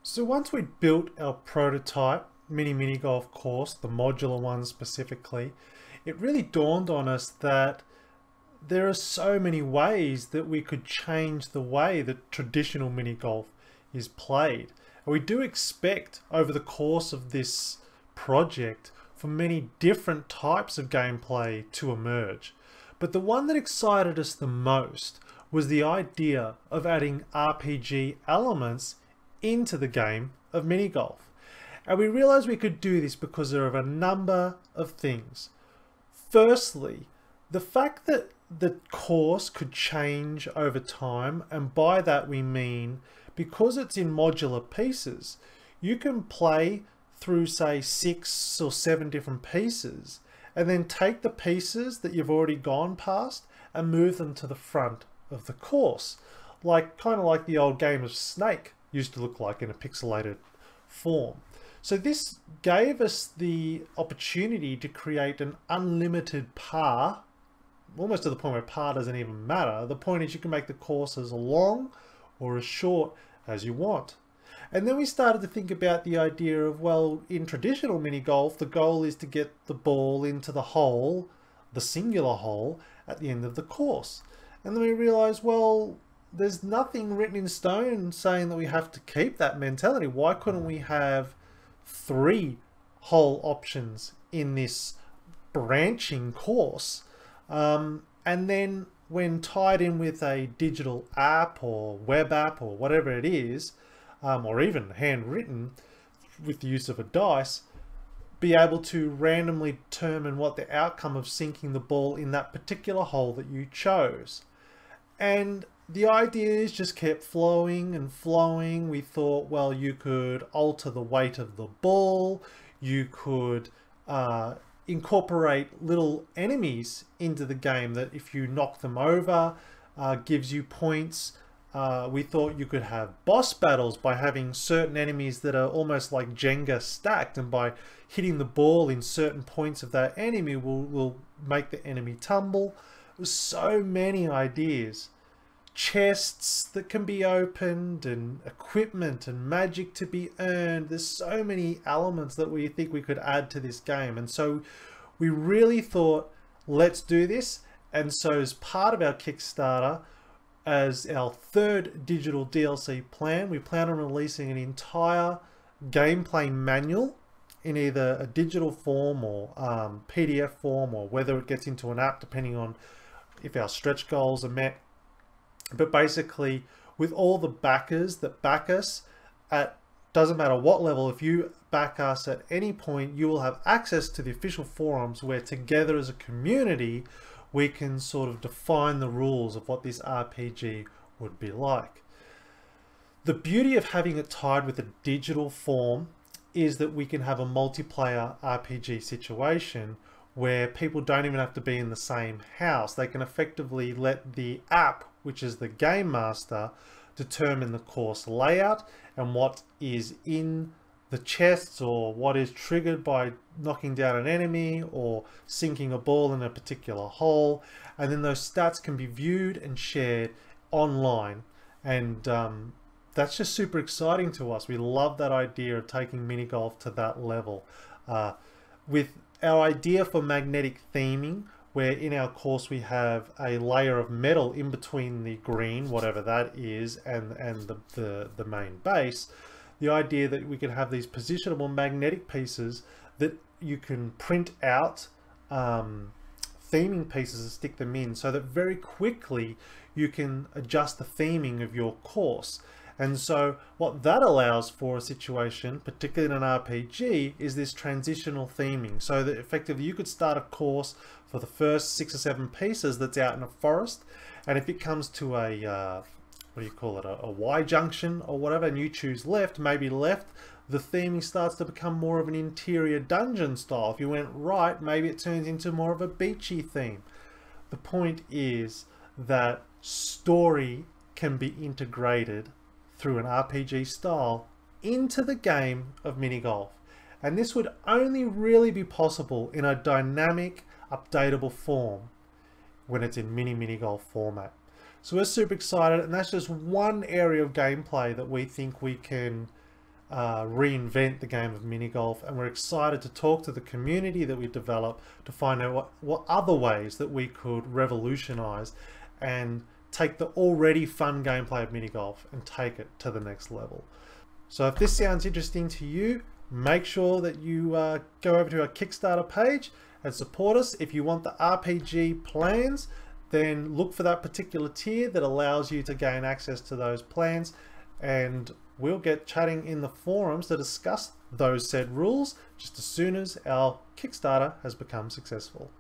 So once we built our prototype mini golf course, the modular one specifically, it really dawned on us that there are so many ways that we could change the way that traditional mini golf is played. And we do expect over the course of this project for many different types of gameplay to emerge. But the one that excited us the most was the idea of adding RPG elements into the game of mini golf. And we realized we could do this because of a number of things. Firstly, the fact that the course could change over time, and by that we mean because it's in modular pieces, you can play through say 6 or 7 different pieces and then take the pieces that you've already gone past and move them to the front of the course, kind of like the old game of Snake used to look like in a pixelated form. So this gave us the opportunity to create an unlimited par, almost to the point where par doesn't even matter. The point is you can make the course as long or as short as you want. And then we started to think about the idea of, well, in traditional mini golf, the goal is to get the ball into the hole, the singular hole, at the end of the course. And then we realized, well, there's nothing written in stone saying that we have to keep that mentality. Why couldn't we have 3 hole options in this branching course? And then when tied in with a digital app or web app or whatever it is, or even handwritten with the use of a dice, be able to randomly determine what the outcome of sinking the ball in that particular hole that you chose. And the ideas just kept flowing and flowing. We thought, well, you could alter the weight of the ball, you could incorporate little enemies into the game that if you knock them over, gives you points. We thought you could have boss battles by having certain enemies that are almost like Jenga stacked, and by hitting the ball in certain points of that enemy will make the enemy tumble. There was so many ideas. Chests that can be opened and equipment and magic to be earned. There's so many elements that we think we could add to this game. And so we really thought, let's do this. And so as part of our Kickstarter, as our 3rd digital DLC plan, we plan on releasing an entire gameplay manual in either a digital form or PDF form, or whether it gets into an app depending on if our stretch goals are met. But basically, with all the backers that back us at, doesn't matter what level, if you back us at any point, you will have access to the official forums where together as a community, we can sort of define the rules of what this RPG would be like. The beauty of having it tied with a digital form is that we can have a multiplayer RPG situation where people don't even have to be in the same house. They can effectively let the app, which is the game master, determine the course layout and what is in the chests, or what is triggered by knocking down an enemy or sinking a ball in a particular hole. And then those stats can be viewed and shared online. And that's just super exciting to us. We love that idea of taking mini golf to that level. With our idea for magnetic theming, where in our course we have a layer of metal in between the green, whatever that is, and the main base, the idea that we can have these positionable magnetic pieces that you can print out theming pieces and stick them in, so that very quickly you can adjust the theming of your course. And so what that allows for a situation, particularly in an RPG, is this transitional theming, so that effectively you could start a course for the first 6 or 7 pieces that's out in a forest, and if it comes to a what do you call it, a Y junction or whatever, and you choose left, maybe left, the theming starts to become more of an interior dungeon style. If you went right, maybe it turns into more of a beachy theme. The point is that story can be integrated through an RPG style into the game of mini golf. And this would only really be possible in a dynamic, updatable form when it's in mini golf format. So we're super excited, and that's just one area of gameplay that we think we can reinvent the game of mini golf, and we're excited to talk to the community that we develop to find out what other ways that we could revolutionize and take the already fun gameplay of mini golf and take it to the next level. So if this sounds interesting to you, make sure that you go over to our Kickstarter page and support us. If you want the RPG plans, then look for that particular tier that allows you to gain access to those plans, and we'll get chatting in the forums to discuss those said rules just as soon as our Kickstarter has become successful.